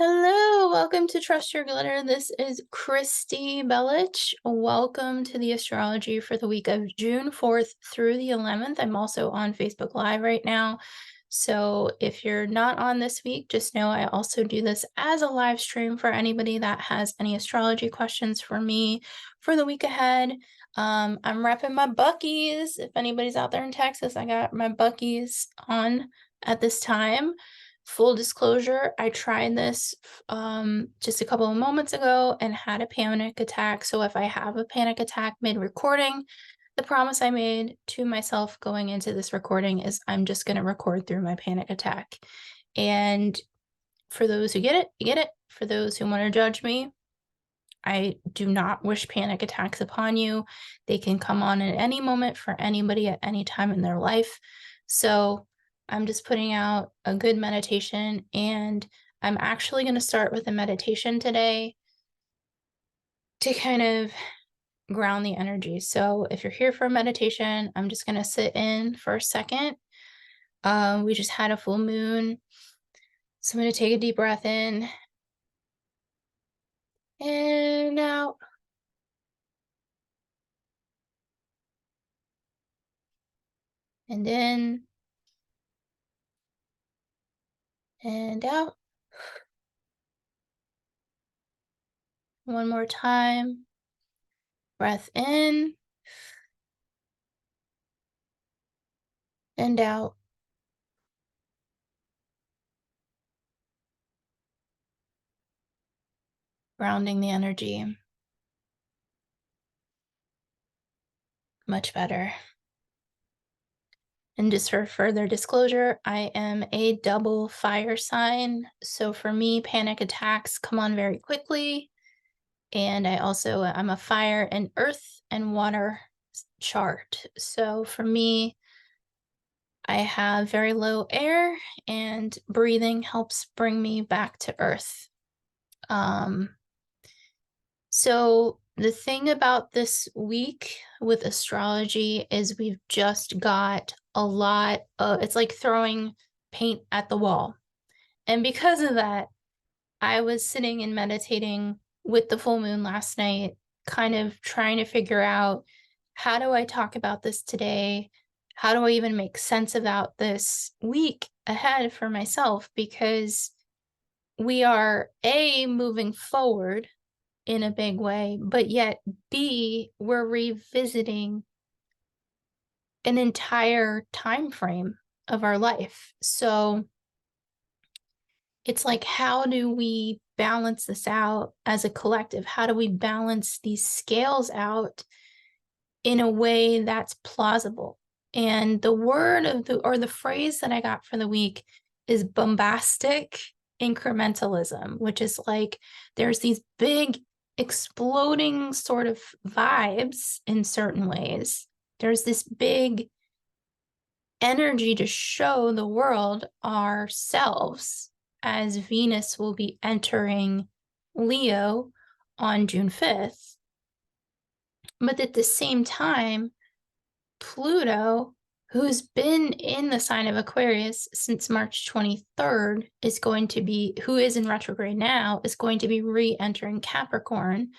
Hello, welcome to Trust Your Glitter. This is Christy Belich. Welcome to the astrology for the week of June 4th through the 11th. I'm also on Facebook Live right now. So if you're not on this week, just know I also do this as a live stream for anybody that has any astrology questions for me for the week ahead. I'm repping my Buckies. If anybody's out there in Texas, I got my Buckies on at this time. Full disclosure, I tried this just a couple of moments ago and had a panic attack. So if I have a panic attack mid-recording, the promise I made to myself going into this recording is I'm just going to record through my panic attack. And for those who get it, you get it. For those who want to judge me, I do not wish panic attacks upon you. They can come on at any moment for anybody at any time in their life. So I'm just putting out a good meditation, and I'm actually going to start with a meditation today to kind of ground the energy. So if you're here for a meditation, I'm just going to sit in for a second. We just had a full moon. So I'm going to take a deep breath in and out. And in and out. One more time. Breath in and out. Grounding the energy. Much better. And just for further disclosure, I am a double fire sign. So for me, panic attacks come on very quickly. And I'm a fire and earth and water chart. So for me, I have very low air, and breathing helps bring me back to earth. So the thing about this week with astrology is we've just got a lot of, it's like throwing paint at the wall. And because of that, I was sitting and meditating with the full moon last night, kind of trying to figure out, how do I talk about this today? How do I even make sense about this week ahead for myself? Because we are moving forward in a big way, but yet B, we're revisiting an entire time frame of our life. So it's like, how do we balance this out as a collective? How do we balance these scales out in a way that's plausible? And the word of the phrase that I got for the week is bombastic incrementalism, which is like there's these big exploding sort of vibes in certain ways. There's this big energy to show the world ourselves, as Venus will be entering Leo on June 5th. But at the same time, Pluto, who's been in the sign of Aquarius since March 23rd, who is in retrograde now, is going to be re-entering Capricorn,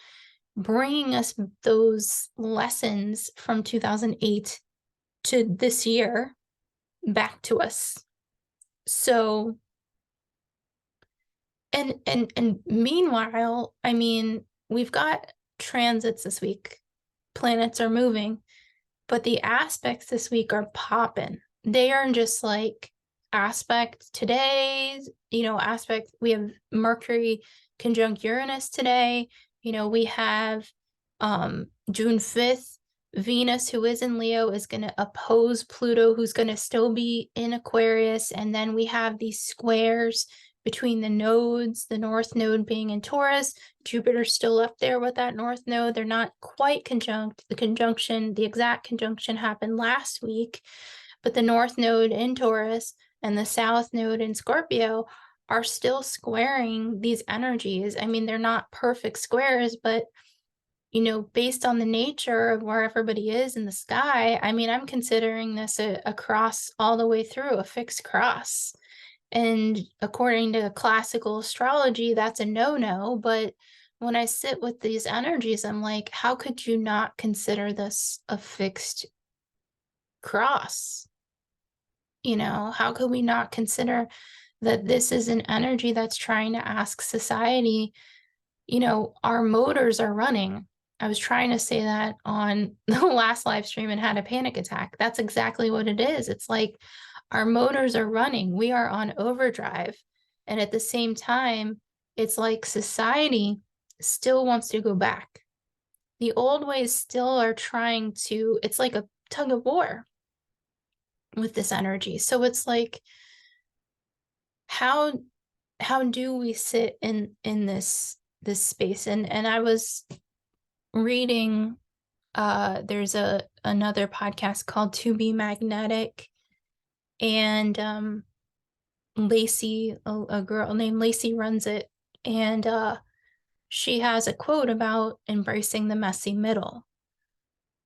bringing us those lessons from 2008 to this year back to us. So, and meanwhile, I mean, we've got transits this week. Planets are moving, but the aspects this week are popping. They are just like aspect today, aspect. We have Mercury conjunct Uranus today. We have June 5th, Venus, who is in Leo, is going to oppose Pluto, who's going to still be in Aquarius. And then we have these squares between the nodes, the north node being in Taurus, Jupiter's still up there with that north node. They're not quite conjunct. The exact conjunction happened last week, but the north node in Taurus and the south node in Scorpio are still squaring these energies. I mean, they're not perfect squares, but based on the nature of where everybody is in the sky, I mean, I'm considering this a cross all the way through, a fixed cross. And according to classical astrology, that's a no-no. But when I sit with these energies, I'm like, how could you not consider this a fixed cross? You know, how could we not consider that this is an energy that's trying to ask society, you know, our motors are running. I was trying to say that on the last live stream and had a panic attack. That's exactly what it is. It's like our motors are running. We are on overdrive. And at the same time, it's like society still wants to go back. The old ways still are trying to, it's like a tug of war with this energy. So it's like, how do we sit in this space? And I was reading, there's another podcast called To Be Magnetic, and Lacey, a girl named Lacey runs it, and she has a quote about embracing the messy middle.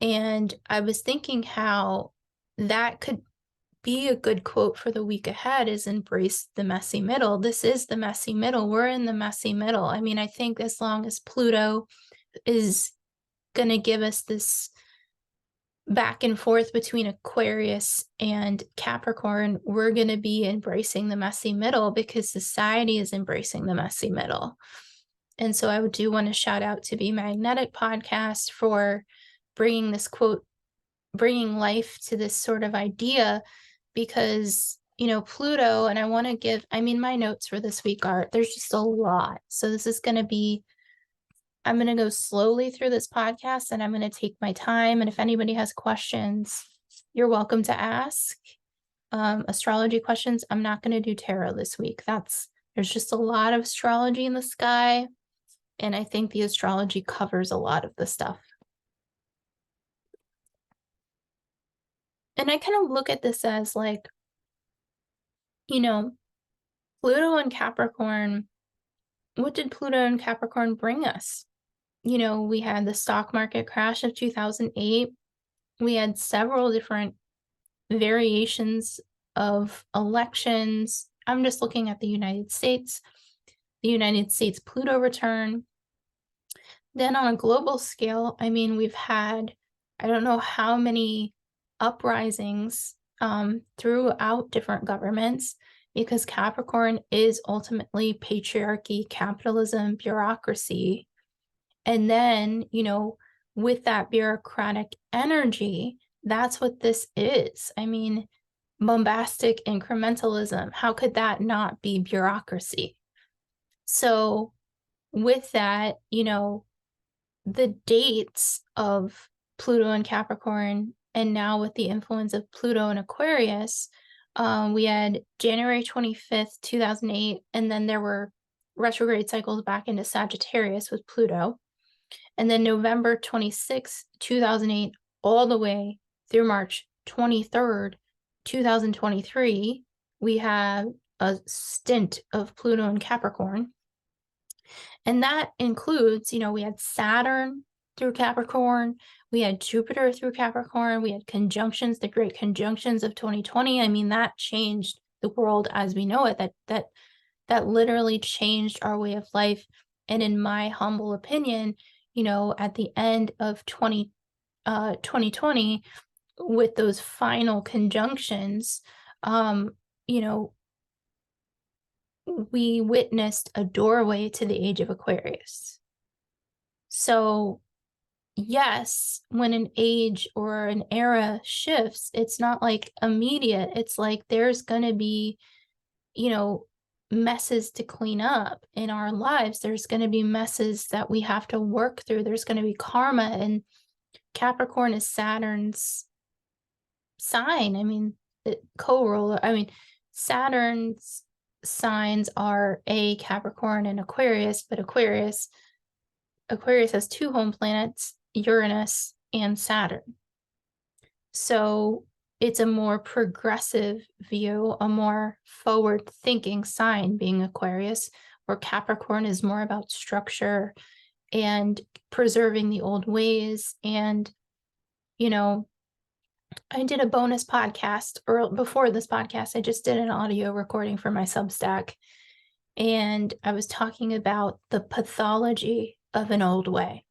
And I was thinking how that could be a good quote for the week ahead, is embrace the messy middle. This is the messy middle. We're in the messy middle. I mean, I think as long as Pluto is going to give us this back and forth between Aquarius and Capricorn, we're going to be embracing the messy middle because society is embracing the messy middle. And so I do want to shout out to Be Magnetic podcast for bringing this quote, bringing life to this sort of idea, because, you know, Pluto, and I want to give, I mean, my notes for this week are, there's just a lot. So this is going to be, I'm going to go slowly through this podcast and I'm going to take my time. And if anybody has questions, you're welcome to ask. Astrology questions. I'm not going to do tarot this week. There's just a lot of astrology in the sky. And I think the astrology covers a lot of the stuff. And I kind of look at this as like, you know, Pluto and Capricorn, what did Pluto and Capricorn bring us? You know, we had the stock market crash of 2008. We had several different variations of elections. I'm just looking at the United States Pluto return. Then on a global scale, I mean, we've had, I don't know how many uprisings throughout different governments, because Capricorn is ultimately patriarchy, capitalism, bureaucracy. And then, you know, with that bureaucratic energy, that's what this is. I mean, bombastic incrementalism, how could that not be bureaucracy? So with that, you know, the dates of Pluto and Capricorn, and now with the influence of Pluto and Aquarius, we had January 25th, 2008, and then there were retrograde cycles back into Sagittarius with Pluto. And then November 26th, 2008, all the way through March 23rd, 2023, we have a stint of Pluto and Capricorn. And that includes, you know, we had Saturn through Capricorn, we had Jupiter through Capricorn, we had conjunctions, the great conjunctions of 2020. I mean, that changed the world as we know it. That literally changed our way of life. And in my humble opinion, you know, at the end of 2020, with those final conjunctions, you know, we witnessed a doorway to the age of Aquarius. So yes, when an age or an era shifts, it's not like immediate. It's like there's going to be, you know, messes to clean up in our lives. There's going to be messes that we have to work through. There's going to be karma, and Capricorn is Saturn's sign. I mean, co-ruler. I mean, Saturn's signs are a Capricorn and Aquarius, but Aquarius has two home planets, Uranus and Saturn. So it's a more progressive view, a more forward-thinking sign being Aquarius, where Capricorn is more about structure and preserving the old ways and, you know, I did a bonus podcast, or before this podcast, I just did an audio recording for my Substack. And I was talking about the pathology of an old way.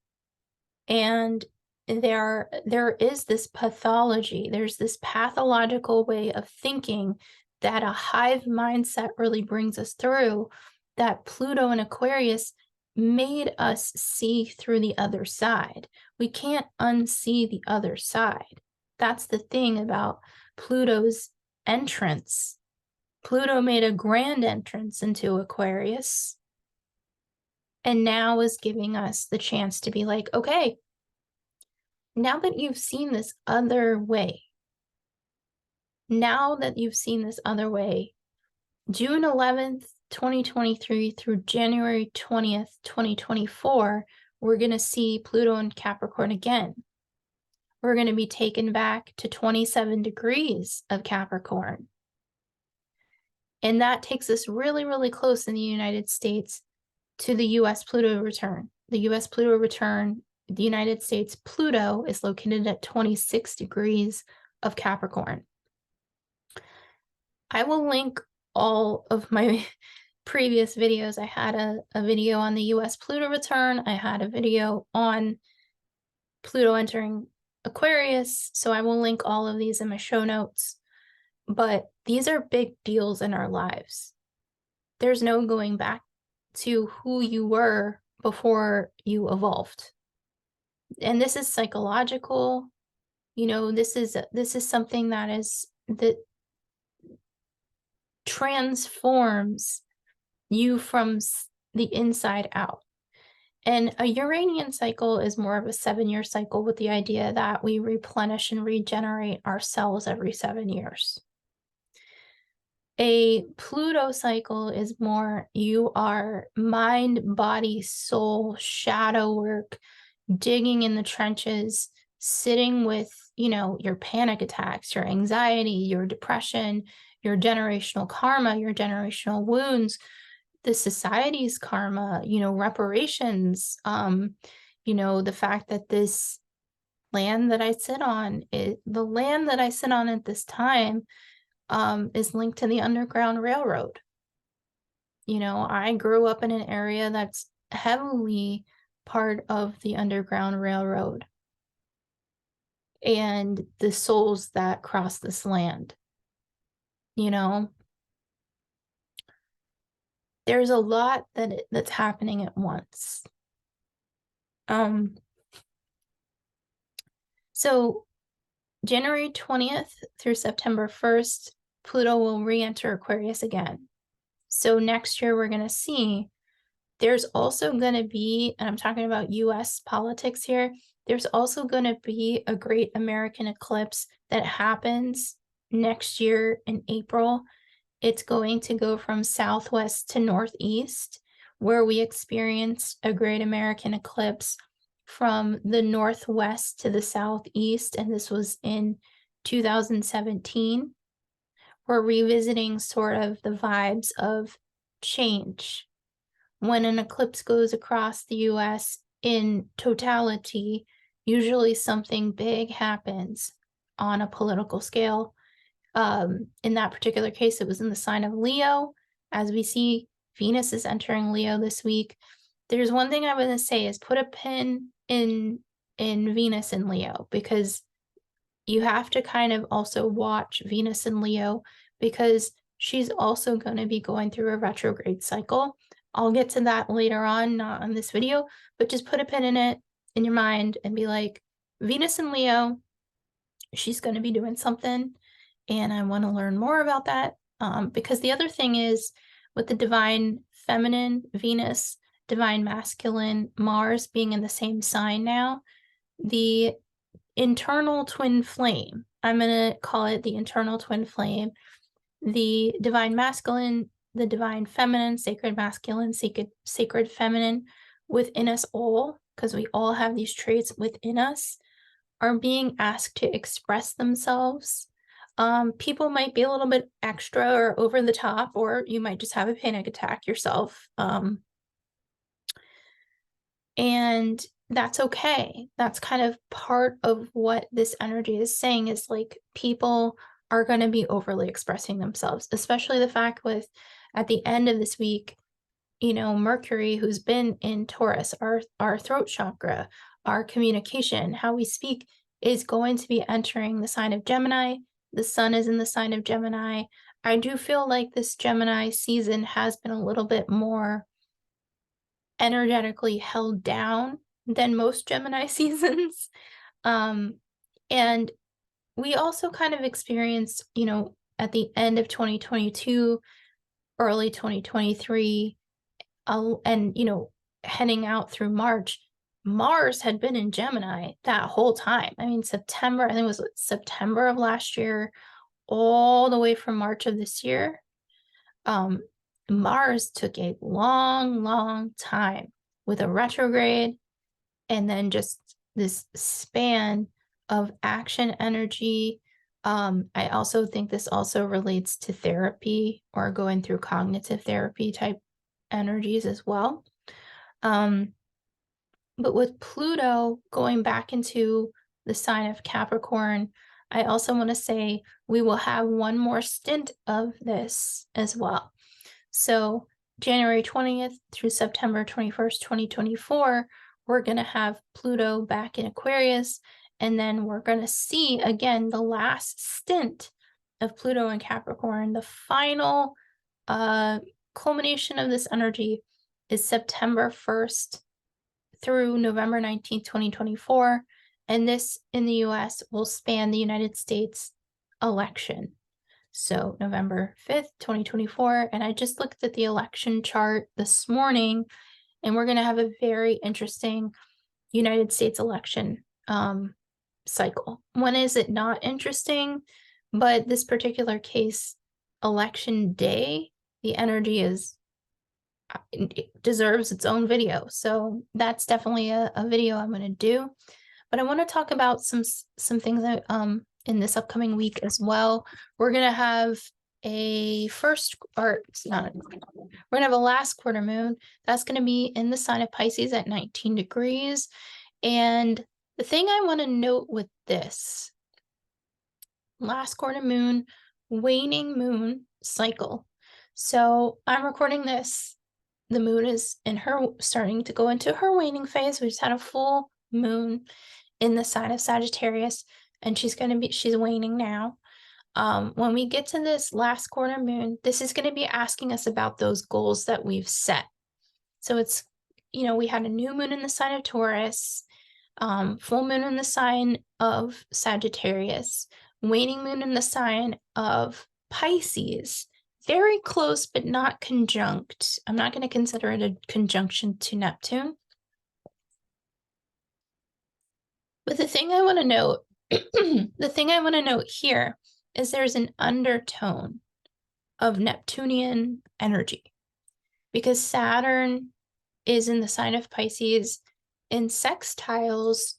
And there is this pathology, there's this pathological way of thinking that a hive mindset really brings us through, that Pluto and Aquarius made us see through the other side. We can't unsee the other side. That's the thing about Pluto's entrance. Pluto made a grand entrance into Aquarius and now is giving us the chance to be like, okay, now that you've seen this other way, June 11th, 2023 through January 20th, 2024, we're going to see Pluto in Capricorn again. We're going to be taken back to 27 degrees of Capricorn. And that takes us really, really close in the United States to the US Pluto return. The US Pluto return, the United States Pluto is located at 26 degrees of Capricorn. I will link all of my previous videos. I had a video on the US Pluto return. I had a video on Pluto entering Aquarius. So I will link all of these in my show notes. But these are big deals in our lives. There's no going back to who you were before you evolved. And this is psychological. You know, this is something that transforms you from the inside out. And a Uranian cycle is more of a 7-year cycle, with the idea that we replenish and regenerate ourselves every 7 years. A Pluto cycle is more, you are mind, body, soul, shadow work, digging in the trenches, sitting with, you know, your panic attacks, your anxiety, your depression, your generational karma, your generational wounds, the society's karma, you know, reparations, you know, the fact that this land that I sit on, the land that I sit on at this time, is linked to the Underground Railroad. You know, I grew up in an area that's heavily part of the Underground Railroad and the souls that cross this land. You know, there's a lot that's happening at once. So January 20th through September 1st, Pluto will re-enter Aquarius again. So next year we're going to see, there's also going to be, and I'm talking about US politics here, there's also going to be a great American eclipse that happens next year in April. It's going to go from southwest to northeast, where we experienced a great American eclipse from the northwest to the southeast, and this was in 2017. We're revisiting sort of the vibes of change. When an eclipse goes across the US in totality, usually something big happens on a political scale. In that particular case, it was in the sign of Leo. As we see, Venus is entering Leo this week. There's one thing I want to say is put a pin in Venus and Leo, because you have to kind of also watch Venus and Leo, because she's also going to be going through a retrograde cycle. I'll get to that later on, not on this video, but just put a pin in it in your mind and be like, Venus and Leo, she's going to be doing something. And I want to learn more about that, because the other thing is, with the divine feminine Venus, divine masculine Mars being in the same sign now, the internal twin flame, I'm going to call it the internal twin flame, the divine masculine, the divine feminine, sacred masculine, sacred feminine within us all, because we all have these traits within us, are being asked to express themselves. People might be a little bit extra or over the top, or you might just have a panic attack yourself. And that's okay. That's kind of part of what this energy is saying, is like people are going to be overly expressing themselves, especially the fact with at the end of this week, you know, Mercury, who's been in Taurus, our throat chakra, our communication, how we speak, is going to be entering the sign of Gemini. The sun is in the sign of Gemini. I do feel like this Gemini season has been a little bit more energetically held down than most Gemini seasons. And we also kind of experienced, you know, at the end of 2022, early 2023, and, you know, heading out through March, Mars had been in Gemini that whole time. I mean, September, I think it was September of last year, all the way from March of this year. Mars took a long, long time with a retrograde, and then just this span of action energy. I also think this also relates to therapy or going through cognitive therapy type energies as well. But with Pluto going back into the sign of Capricorn, I also want to say we will have one more stint of this as well. So January 20th through September 21st, 2024, we're going to have Pluto back in Aquarius, and then we're going to see again the last stint of Pluto in Capricorn. The final culmination of this energy is September 1st through November 19th, 2024. And this in the US will span the United States election. So November 5th, 2024. And I just looked at the election chart this morning, and we're going to have a very interesting United States election cycle. When is it not interesting? But this particular case, election day, the energy is, it deserves its own video. So that's definitely a video I'm going to do. But I want to talk about some things that in this upcoming week as well. We're going to have a we're going to have a last quarter moon. That's going to be in the sign of Pisces at 19 degrees. And the thing I want to note with this last quarter moon, waning moon cycle. So I'm recording this. The moon is in her, starting to go into her waning phase. We just had a full moon in the sign of Sagittarius, and she's waning now. When we get to this last quarter moon, this is going to be asking us about those goals that we've set. So it's, you know, we had a new moon in the sign of Taurus, full moon in the sign of Sagittarius, waning moon in the sign of Pisces. Very close, but not conjunct. I'm not going to consider it a conjunction to Neptune. But the thing I want to note, the thing I want to note here is there's an undertone of Neptunian energy, because Saturn is in the sign of Pisces in sextiles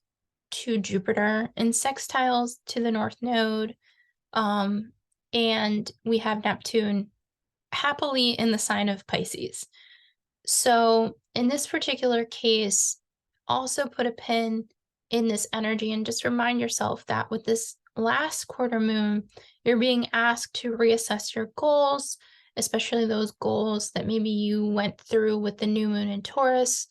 to Jupiter, in sextiles to the North Node, and we have Neptune happily in the sign of Pisces. So in this particular case, also put a pin in this energy and just remind yourself that with this last quarter moon, you're being asked to reassess your goals, especially those goals that maybe you went through with the new moon in Taurus,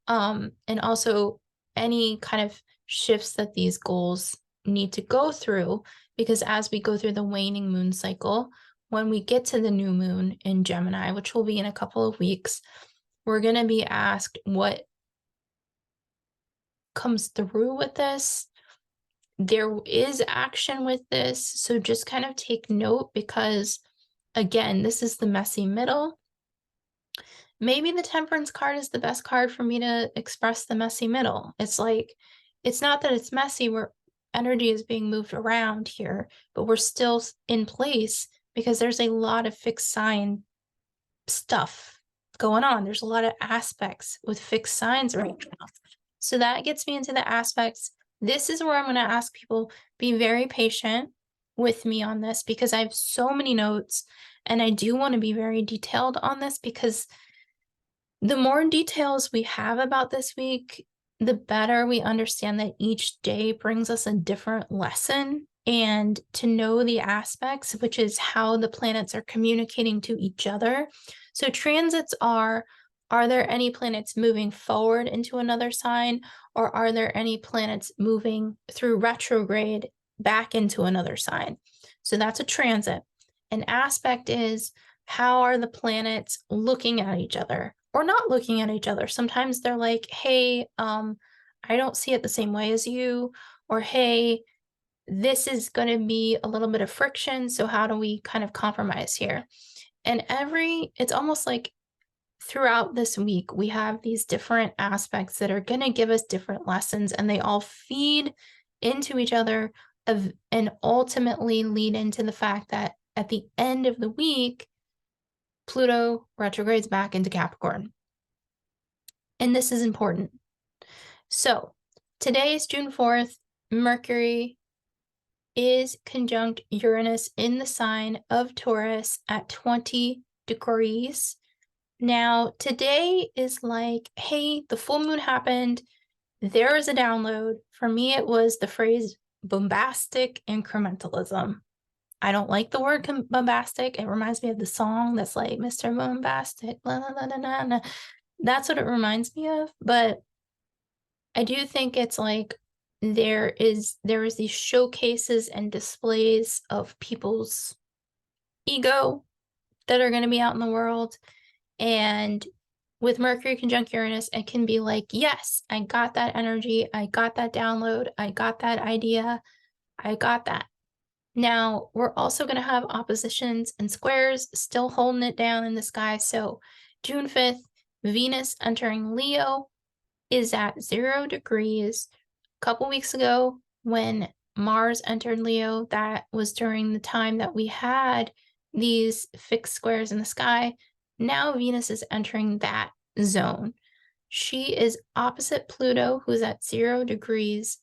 and also any kind of shifts that these goals need to go through, because as we go through the waning moon cycle, when we get to the new moon in Gemini, which will be in a couple of weeks, we're going to be asked what comes through with this. There is action with this, so just kind of take note, because again, this is the messy middle. Maybe the Temperance card is the best card for me to express the messy middle. It's like, it's not that it's messy, where energy is being moved around here, but we're still in place, because there's a lot of fixed sign stuff going on. There's a lot of aspects with fixed signs right now. So that gets me into the aspects. This is where I'm going to ask people, be very patient with me on this, because I have so many notes and I do want to be very detailed on this, because the more details we have about this week, the better we understand that each day brings us a different lesson, and to know the aspects, which is how the planets are communicating to each other. So transits are there any planets moving forward into another sign, or are there any planets moving through retrograde back into another sign? So that's a transit. An aspect is, how are the planets looking at each other or not looking at each other? Sometimes they're like, hey, I don't see it the same way as you, or hey, this is going to be a little bit of friction, so how do we kind of compromise here? And it's almost like throughout this week, we have these different aspects that are going to give us different lessons, and they all feed into each other and ultimately lead into the fact that at the end of the week, Pluto retrogrades back into Capricorn. And this is important. So today is June 4th. Mercury is conjunct Uranus in the sign of Taurus at 20 degrees. Now, today is like, hey, the full moon happened. There is a download. For me, it was the phrase bombastic incrementalism. I don't like the word bombastic. It reminds me of the song that's like, Mr. Bombastic, la, la, la, la, la. That's what it reminds me of. But I do think it's like there is these showcases and displays of people's ego that are going to be out in the world. And with Mercury conjunct Uranus, it can be like, yes, I got that energy. I got that download. I got that idea. I got that. Now, we're also going to have oppositions and squares still holding it down in the sky. So June 5th, Venus entering Leo is at 0 degrees. A couple weeks ago, when Mars entered Leo, that was during the time that we had these fixed squares in the sky. Now Venus is entering that zone. She is opposite Pluto, who's at 0 degrees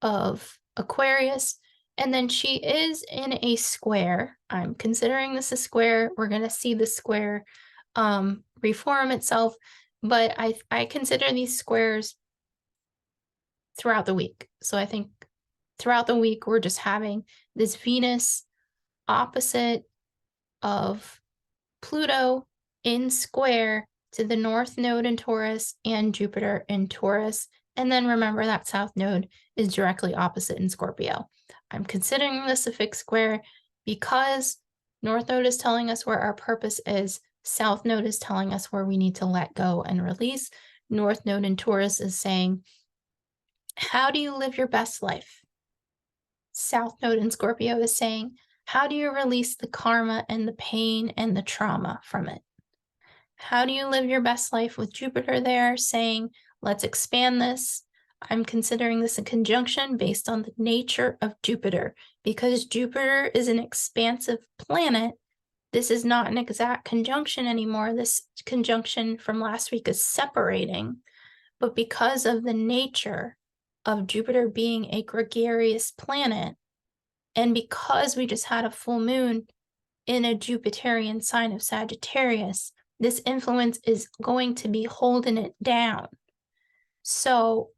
of Aquarius. And then she is in a square. I'm considering this a square. We're going to see the square reform itself. But I consider these squares throughout the week. So I think throughout the week, we're just having this Venus opposite of Pluto in square to the north node in Taurus and Jupiter in Taurus. And then remember that south node is directly opposite in Scorpio. I'm considering this a fixed square because north node is telling us where our purpose is. South node is telling us where we need to let go and release. North node in Taurus is saying, how do you live your best life? South node in Scorpio is saying, how do you release the karma and the pain and the trauma from it? How do you live your best life with Jupiter there saying, let's expand this? I'm considering this a conjunction based on the nature of Jupiter. Because Jupiter is an expansive planet, this is not an exact conjunction anymore. This conjunction from last week is separating. But because of the nature of Jupiter being a gregarious planet, and because we just had a full moon in a Jupiterian sign of Sagittarius, this influence is going to be holding it down. So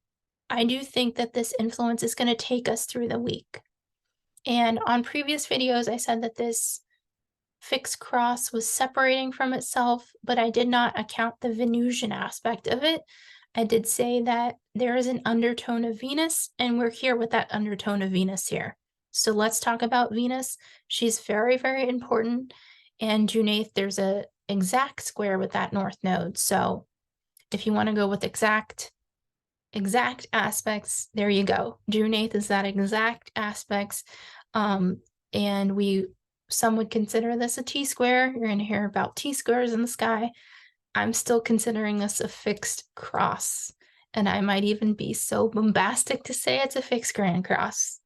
I do think that this influence is going to take us through the week. And on previous videos, I said that this fixed cross was separating from itself, but I did not account the Venusian aspect of it. I did say that there is an undertone of Venus, and we're here with that undertone of Venus here. So let's talk about Venus. She's very, very important. And June 8th, there's a exact square with that north node. So if you want to go with exact aspects, there you go. June 8th is that exact aspects. And some would consider this a T-square. You're going to hear about T-squares in the sky. I'm still considering this a fixed cross. And I might even be so bombastic to say it's a fixed grand cross.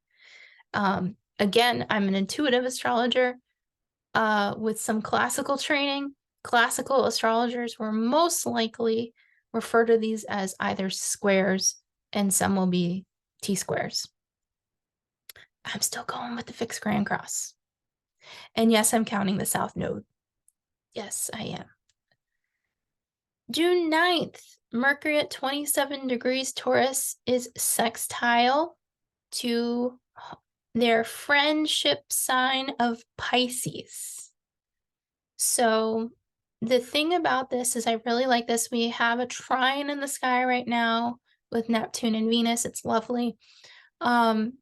Again, I'm an intuitive astrologer with some classical training. Classical astrologers will most likely refer to these as either squares, and some will be T-squares. I'm still going with the fixed grand cross. And yes, I'm counting the south node. Yes, I am. June 9th, Mercury at 27 degrees Taurus is sextile to their friendship sign of Pisces. So the thing about this is I really like this. We have a trine in the sky right now with Neptune and Venus. It's lovely. The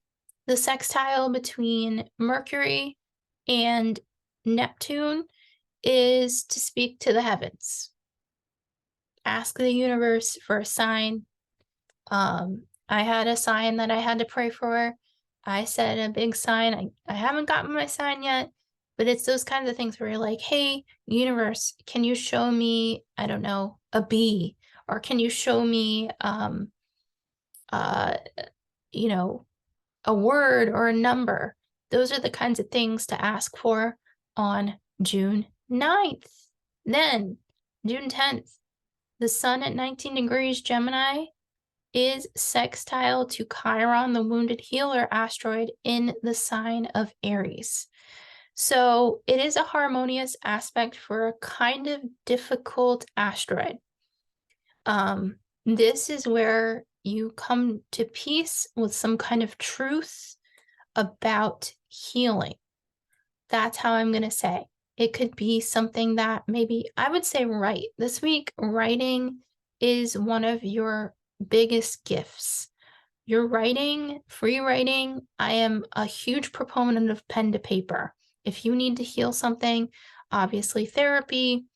sextile between Mercury and Neptune is to speak to the heavens. Ask the universe for a sign. I had a sign that I had to pray for. I said a big sign. I haven't gotten my sign yet, but it's those kinds of things where you're like, hey, universe, can you show me, I don't know, a bee? Or can you show me uh you know, a word or a number? Those are the kinds of things to ask for on June 9th. Then June 10th, the sun at 19 degrees Gemini is sextile to Chiron, the wounded healer asteroid in the sign of Aries. So it is a harmonious aspect for a kind of difficult asteroid. This is where you come to peace with some kind of truth about healing. That's how I'm going to say. It could be something that maybe I would say write. This week, writing is one of your biggest gifts. Your writing, free writing, I am a huge proponent of pen to paper. If you need to heal something, obviously therapy,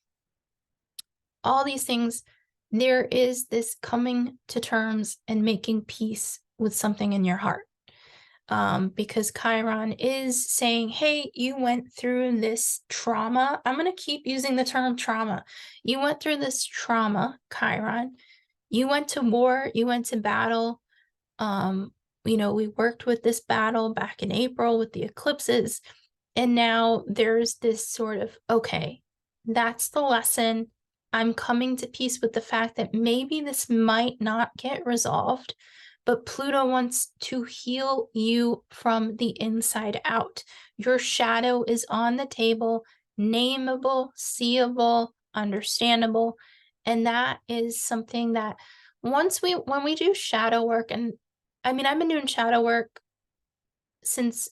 all these things, there is this coming to terms and making peace with something in your heart. Because Chiron is saying, hey, you went through this trauma. I'm going to keep using the term trauma. You went through this trauma, Chiron. You went to war, you went to battle. We worked with this battle back in April with the eclipses. And now there's this sort of, okay, that's the lesson. I'm coming to peace with the fact that maybe this might not get resolved, but Pluto wants to heal you from the inside out. Your shadow is on the table, nameable, seeable, understandable. And that is something that when we do shadow work, and I mean, I've been doing shadow work since,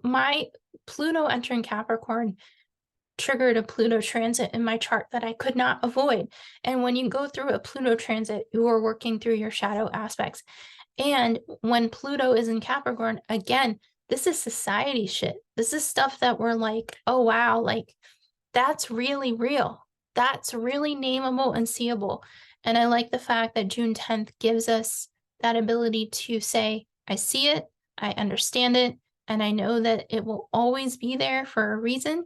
my Pluto entering Capricorn triggered a Pluto transit in my chart that I could not avoid. And when you go through a Pluto transit, you are working through your shadow aspects. And when Pluto is in Capricorn, again, this is society shit. This is stuff that we're like, oh, wow, like that's really real. That's really nameable and seeable. And I like the fact that June 10th gives us that ability to say, I see it, I understand it, and I know that it will always be there for a reason.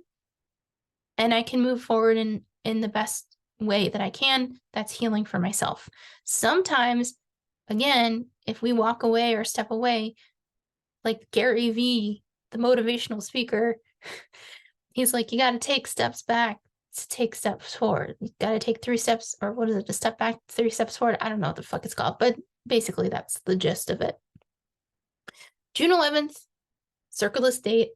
And I can move forward in the best way that I can. That's healing for myself. Sometimes, again, if we walk away or step away, like Gary Vee, the motivational speaker, he's like, you got to take steps back to take steps forward. You got to take 3 steps, or what is it, to step back 3 steps forward? I don't know what the fuck it's called, but basically that's the gist of it. June 11th, circle this date.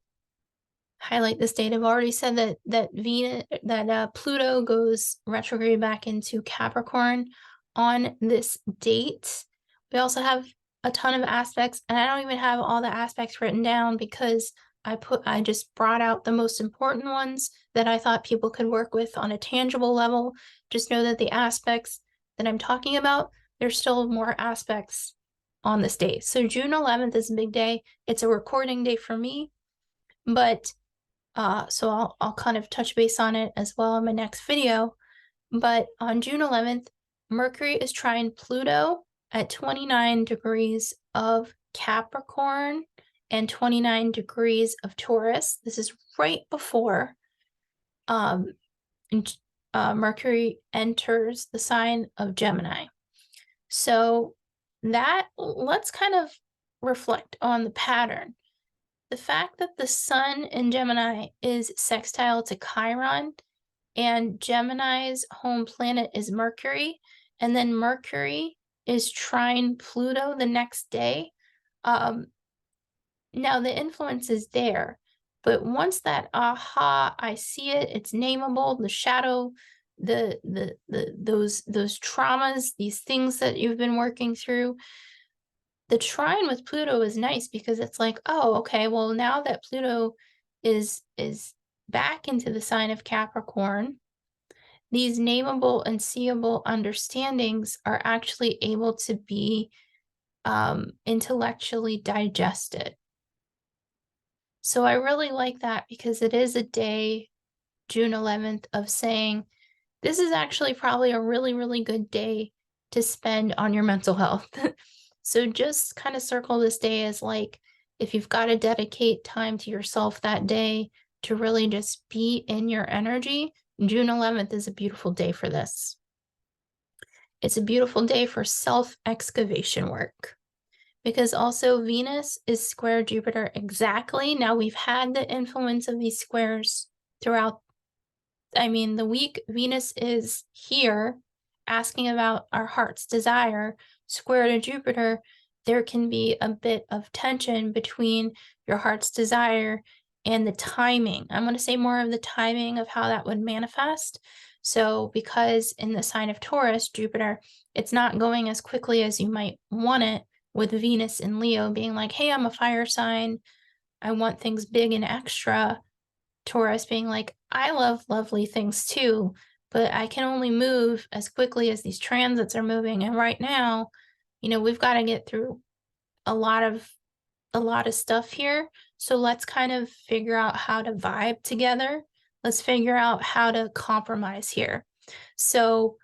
Highlight this date. I've already said that Pluto goes retrograde back into Capricorn on this date. We also have a ton of aspects, and I don't even have all the aspects written down because I just brought out the most important ones that I thought people could work with on a tangible level. Just know that the aspects that I'm talking about, there's still more aspects on this day. So June 11th is a big day. It's a recording day for me, but so I'll kind of touch base on it as well in my next video. But on June 11th, Mercury is trine Pluto at 29 degrees of Capricorn and 29 degrees of Taurus. This is right before Mercury enters the sign of Gemini. So let's kind of reflect on the pattern. The fact that the sun in Gemini is sextile to Chiron, and Gemini's home planet is Mercury, and then Mercury is trine Pluto the next day. Now the influence is there, but once that aha, I see it, it's nameable, the shadow those traumas, these things that you've been working through. The trine with Pluto is nice because it's like, oh, okay, well, now that Pluto is back into the sign of Capricorn, these nameable and seeable understandings are actually able to be intellectually digested. So I really like that because it is a day, June 11th, of saying, this is actually probably a really, really good day to spend on your mental health. So just kind of circle this day as like, if you've got to dedicate time to yourself that day to really just be in your energy, June 11th is a beautiful day for this. It's a beautiful day for self-excavation work because also Venus is square Jupiter exactly. Now we've had the influence of these squares throughout, I mean, the week. Venus is here asking about our heart's desire, square to Jupiter. There can be a bit of tension between your heart's desire and the timing. I'm going to say more of the timing of how that would manifest. So because in the sign of Taurus, Jupiter, it's not going as quickly as you might want it, with Venus in Leo being like, hey, I'm a fire sign. I want things big and extra. Taurus being like, I love lovely things too, but I can only move as quickly as these transits are moving. And right now, you know, we've got to get through a lot of stuff here. So let's kind of figure out how to vibe together. Let's figure out how to compromise here. So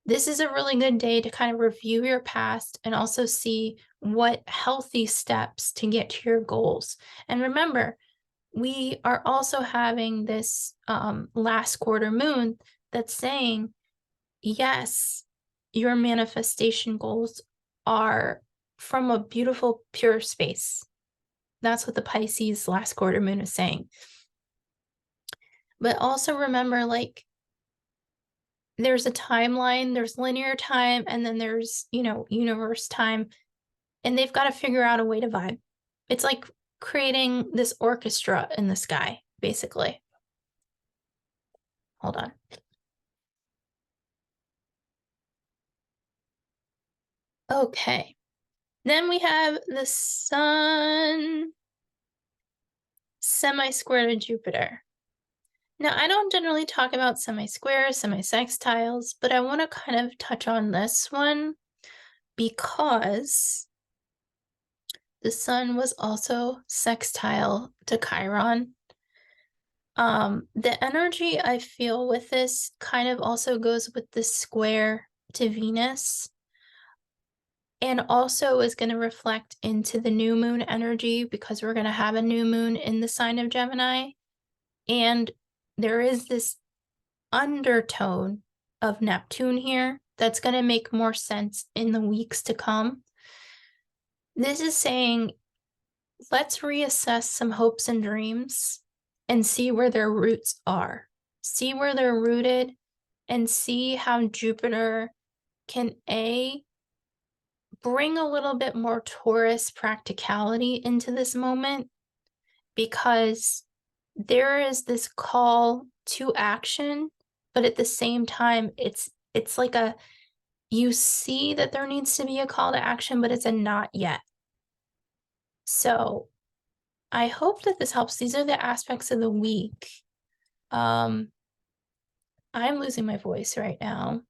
this is a really good day to kind of review your past and also see what healthy steps to get to your goals. And remember, we are also having this last quarter moon that's saying, yes, your manifestation goals are from a beautiful, pure space. That's what the Pisces last quarter moon is saying. But also remember, like, there's a timeline, there's linear time, and then there's, you know, universe time, and they've got to figure out a way to vibe. It's like creating this orchestra in the sky, basically. Hold on. Okay. Then we have the sun semi-square to Jupiter. Now, I don't generally talk about semi-squares, semi-sextiles, but I want to kind of touch on this one because the sun was also sextile to Chiron. The energy I feel with this kind of also goes with the square to Venus, and also is going to reflect into the new moon energy because we're going to have a new moon in the sign of Gemini. And there is this undertone of Neptune here that's going to make more sense in the weeks to come. This is saying, let's reassess some hopes and dreams and see where their roots are. See where they're rooted and see how Jupiter can bring a little bit more Taurus practicality into this moment, because there is this call to action, but at the same time, it's like you see that there needs to be a call to action, but it's a not yet. So I hope that this helps. These are the aspects of the week. I'm losing my voice right now,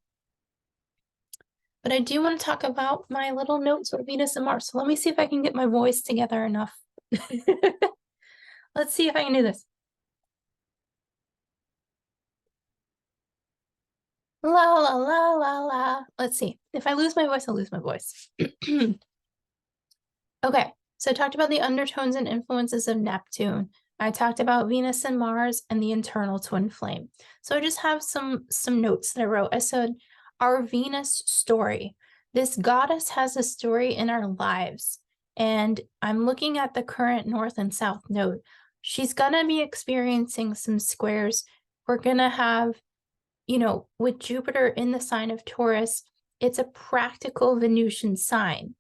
but I do want to talk about my little notes with Venus and Mars. So let me see if I can get my voice together enough. Let's see if I can do this. La la la la la. Let's see. If I lose my voice, I'll lose my voice. Okay, so I talked about the undertones and influences of Neptune. I talked about Venus and Mars and the internal twin flame. So I just have some notes that I wrote. I said, our Venus story. This goddess has a story in our lives. And I'm looking at the current north and south node. She's going to be experiencing some squares. We're going to have, you know, with Jupiter in the sign of Taurus, it's a practical Venusian sign.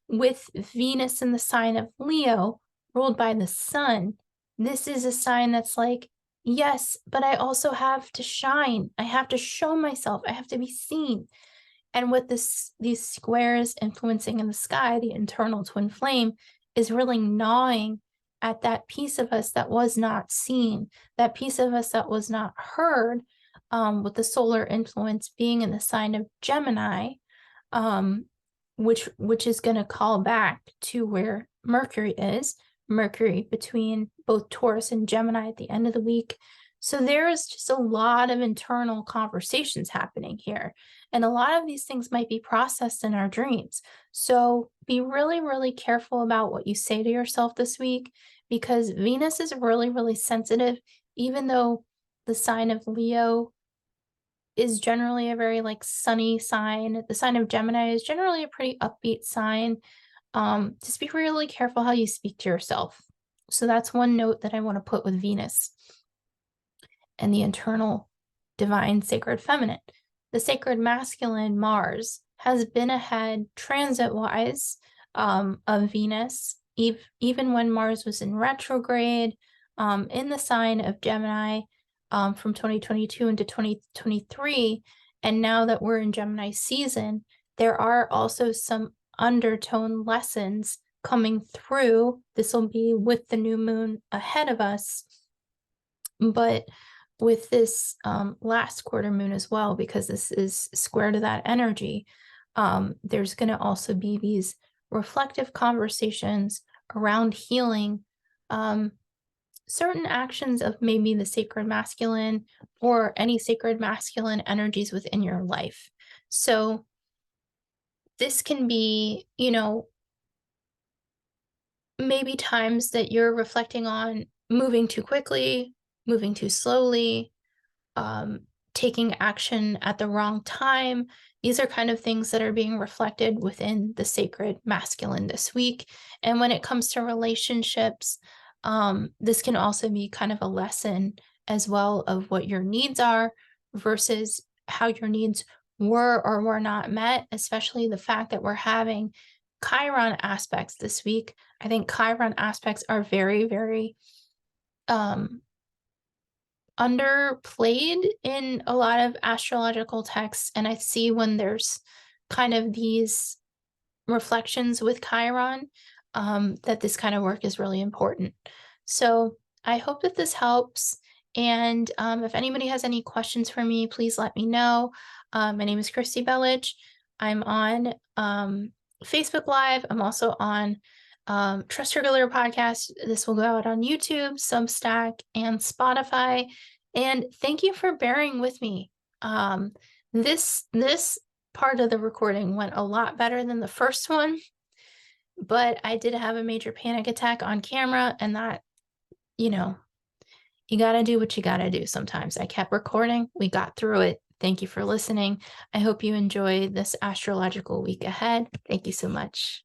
With Venus in the sign of Leo, ruled by the sun, this is a sign that's like, Yes, but I also have to shine. I have to show myself. I have to be seen. And with these squares influencing in the sky, the internal twin flame is really gnawing at that piece of us that was not seen, that piece of us that was not heard, with the solar influence being in the sign of Gemini, um, which is going to call back to where Mercury is, Mercury between both Taurus and Gemini at the end of the week. So there is just a lot of internal conversations happening here. And a lot of these things might be processed in our dreams. So be really, really careful about what you say to yourself this week, because Venus is really, really sensitive, even though the sign of Leo is generally a very like sunny sign. The sign of Gemini is generally a pretty upbeat sign. Just be really careful how you speak to yourself. So that's one note that I want to put with Venus and the internal divine sacred feminine. The sacred masculine Mars has been ahead transit-wise of Venus, even when Mars was in retrograde in the sign of Gemini from 2022 into 2023. And now that we're in Gemini season, there are also some undertone lessons coming through. This will be with the new moon ahead of us, but with this last quarter moon as well, because this is square to that energy, there's going to also be these reflective conversations around healing certain actions of maybe the sacred masculine or any sacred masculine energies within your life. So this can be, maybe times that you're reflecting on moving too quickly, moving too slowly, taking action at the wrong time. These are kind of things that are being reflected within the sacred masculine this week. And when it comes to relationships, this can also be kind of a lesson as well of what your needs are versus how your needs were or were not met, especially the fact that we're having Chiron aspects this week. I think Chiron aspects are very, very underplayed in a lot of astrological texts. And I see when there's kind of these reflections with Chiron, that this kind of work is really important. So I hope that this helps. And if anybody has any questions for me, please let me know. My name is Christy Bellich. I'm on Facebook Live. I'm also on Trust Your Glitter podcast. This will go out on YouTube, Substack, and Spotify. And thank you for bearing with me. This part of the recording went a lot better than the first one, but I did have a major panic attack on camera, and that, you got to do what you got to do sometimes. I kept recording. We got through it. Thank you for listening. I hope you enjoy this astrological week ahead. Thank you so much.